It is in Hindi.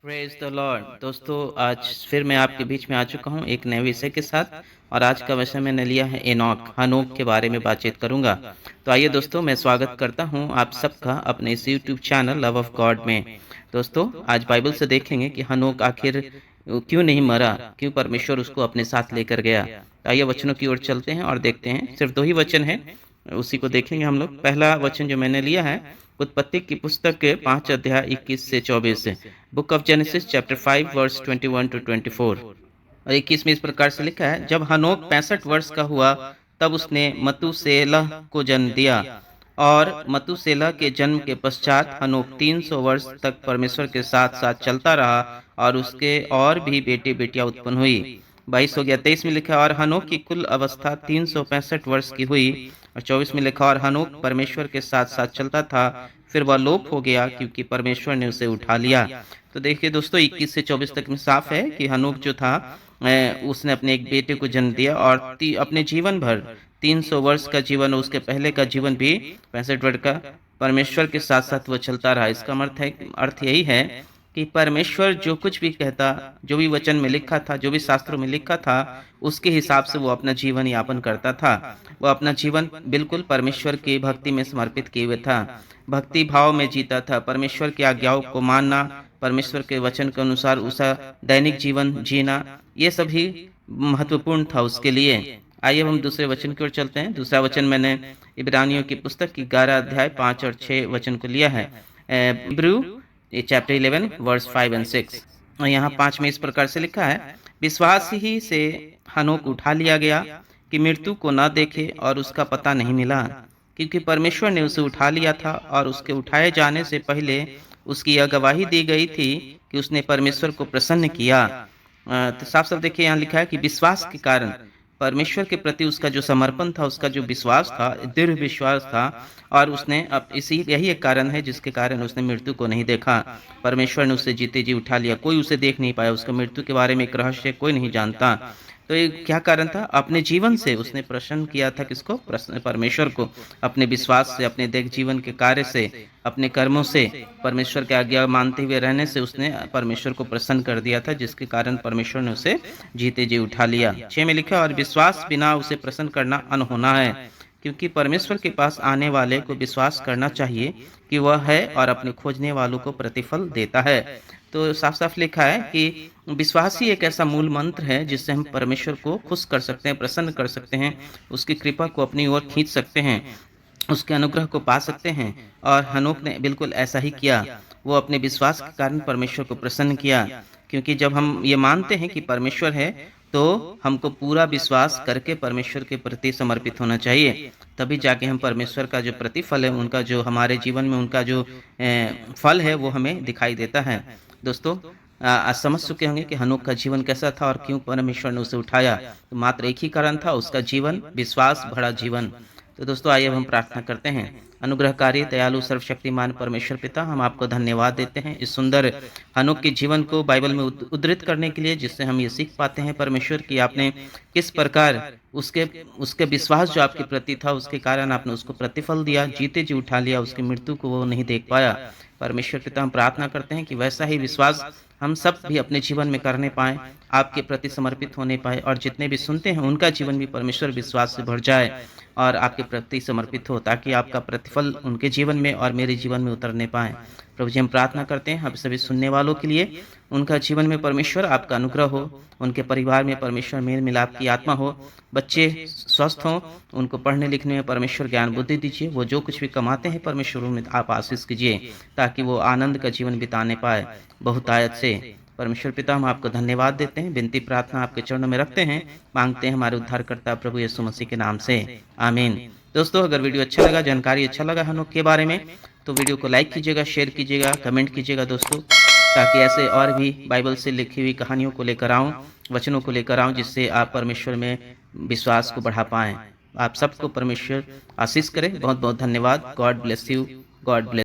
Praise the Lord. दोस्तों, आज फिर मैं आपके बीच में आ चुका हूं एक नए विषय के साथ। और आज का विषय मैंने लिया है एनॉक, हनोक के बारे में बातचीत करूंगा। तो आइए दोस्तों, मैं स्वागत करता हूं आप सबका अपने इस YouTube channel love of God में। दोस्तों, आज बाइबल से देखेंगे कि हनोक आखिर क्यों नहीं मरा, क्यों परमेश्वर उसको अपने साथ लेकर गया। तो आइए वचनों की ओर चलते हैं और देखते हैं। सिर्फ दो ही वचन है, उसी को देखेंगे हम लोग। पहला वचन जो मैंने लिया है उत्पत्ति की पुस्तक के 5 अध्याय 21 से 24 से, book of Genesis chapter 5 verse 21 to 24। और 21 में इस प्रकार से लिखा है, जब हनोक 65 वर्ष का हुआ तब उसने मतूसेलह को जन्म दिया। और मतूसेलह के जन्म के पश्चात हनोक 300 वर्ष तक परमेश्वर के साथ साथ चलता रहा और उसके और भी बेटे बेटियां उत्पन्न हुई। 22 हो गया। 23 में लिखा, और हनोक की कुल अवस्था 365 वर्ष की हुई। और 24 में लिखा, और हनोक परमेश्वर के साथ साथ चलता था, फिर वह लोप हो गया क्योंकि परमेश्वर ने उसे उठा लिया। तो देखिए दोस्तों, 21 से 24 तक में साफ है कि हनोक जो था उसने अपने एक बेटे को जन्म दिया और अपने जीवन भर 300 वर्ष का जीवन, उसके पहले का जीवन भी 65 वर्ष का परमेश्वर के साथ साथ वो चलता रहा। इसका अर्थ यही है कि परमेश्वर जो कुछ भी कहता, जो भी वचन में लिखा था, जो भी शास्त्रों में लिखा था, उसके हिसाब से वो अपना जीवन यापन करता था। वो अपना जीवन बिल्कुल परमेश्वर की भक्ति में समर्पित किए हुए था, भक्ति भाव में जीता था। परमेश्वर की आज्ञाओं को मानना, परमेश्वर के वचन के अनुसार उसका दैनिक जीवन जीना, ये सभी महत्वपूर्ण था उसके लिए। आइए हम दूसरे वचन की ओर चलते हैं। दूसरा वचन मैंने इब्रानियों की पुस्तक की 11 अध्याय 5 और 6 वचन को लिया है। इब्रू चैप्टर 11 वर्स 5 एंड 6। और यहाँ 5 में इस प्रकार से लिखा है, विश्वास ही से हनोक उठा लिया गया कि मृत्यु को न देखे और उसका पता नहीं मिला, क्योंकि परमेश्वर ने उसे उठा लिया था। और उसके उठाए जाने से पहले उसकी यह गवाही दी गई थी कि उसने परमेश्वर को प्रसन्न किया। तो साफ साफ देखिए, यहाँ लिखा है कि विश्वास के कारण, परमेश्वर के प्रति उसका जो समर्पण था, उसका जो विश्वास था, दृढ़ विश्वास था, और उसने अब यही एक कारण है जिसके कारण उसने मृत्यु को नहीं देखा। परमेश्वर ने उसे जीते जी उठा लिया। कोई उसे देख नहीं पाया, उसका मृत्यु के बारे में एक रहस्य कोई नहीं जानता। तो ये क्या कारण था? अपने जीवन से उसने प्रसन्न किया था किसको? परमेश्वर को। अपने विश्वास से, अपने देख जीवन के कार्य से, अपने कर्मों से, परमेश्वर के आज्ञा मानते हुए रहने से उसने परमेश्वर को प्रसन्न कर दिया था, जिसके कारण परमेश्वर ने उसे जीते जी उठा लिया। 6 में लिखा, और विश्वास बिना उसे प्रसन्न करना अनहोना है, क्योंकि परमेश्वर के पास आने वाले को विश्वास करना चाहिए कि वह है और अपने खोजने वालों को प्रतिफल देता है। तो साफ साफ लिखा है कि विश्वास ही एक ऐसा मूल मंत्र है जिससे हम परमेश्वर को खुश कर सकते हैं, प्रसन्न कर सकते हैं, उसकी कृपा को अपनी ओर खींच सकते हैं, उसके अनुग्रह को पा सकते हैं। और हनोक ने बिल्कुल ऐसा ही किया। वो अपने विश्वास के कारण परमेश्वर को प्रसन्न किया, क्योंकि जब हम ये मानते हैं कि परमेश्वर है, तो हमको पूरा विश्वास करके परमेश्वर के प्रति समर्पित होना चाहिए। तभी जाके हम परमेश्वर का जो प्रतिफल है, उनका जो हमारे जीवन में उनका जो फल है, वो हमें दिखाई देता है। दोस्तों, आज समझ चुके होंगे कि हनोक का जीवन कैसा था और क्यों परमेश्वर ने उसे उठाया। तो मात्र एक ही कारण था, उसका जीवन, विश्वास भरा जीवन। तो दोस्तों, आइए अब हम प्रार्थना करते हैं। अनुग्रहकारी, दयालु, सर्वशक्तिमान परमेश्वर पिता, हम आपको धन्यवाद देते हैं इस सुंदर हनोक के जीवन को बाइबल में उद्धृत करने के लिए, जिससे हम ये सीख पाते हैं परमेश्वर की आपने किस प्रकार उसके उसके विश्वास जो आपके प्रति था, उसके कारण आपने उसको प्रतिफल दिया, जीते जी उठा लिया, उसकी मृत्यु को वो नहीं देख पाया। परमेश्वर पिता, हम प्रार्थना करते हैं कि वैसा ही विश्वास हम सब भी अपने जीवन में करने पाएं, आपके प्रति समर्पित होने पाए, और जितने भी सुनते हैं उनका जीवन भी परमेश्वर विश्वास से भर जाए और आपके प्रति समर्पित हो, ताकि आपका प्रतिफल उनके जीवन में और मेरे जीवन में उतरने पाए। प्रभु जी, हम प्रार्थना करते हैं हम सभी सुनने वालों के लिए, उनका जीवन में परमेश्वर आपका अनुग्रह हो, उनके परिवार में परमेश्वर मेल मिलाप की आत्मा हो, बच्चे स्वस्थ हों, उनको पढ़ने लिखने में परमेश्वर ज्ञान बुद्धि दीजिए, वो जो कुछ भी कमाते हैं परमेश्वर उनमें आप आशीष कीजिए, ताकि वो आनंद का जीवन बिताने पाए बहुतायत से। परमेश्वर पिता, हम आपको धन्यवाद देते हैं, विनती प्रार्थना आपके चरणों में रखते हैं, मांगते हैं हमारे उद्धारकर्ता प्रभु यीशु मसीह के नाम से, आमीन। दोस्तों, अगर वीडियो अच्छा लगा, जानकारी अच्छा लगा हनोक के बारे में, तो वीडियो को लाइक कीजिएगा, शेयर कीजिएगा, कमेंट कीजिएगा दोस्तों, ताकि ऐसे और भी बाइबल से लिखी हुई कहानियों को लेकर आऊँ, वचनों को लेकर आऊँ, जिससे आप परमेश्वर में विश्वास को बढ़ा पाएँ। आप सबको परमेश्वर आशीष करे। बहुत बहुत धन्यवाद। God bless you. God bless.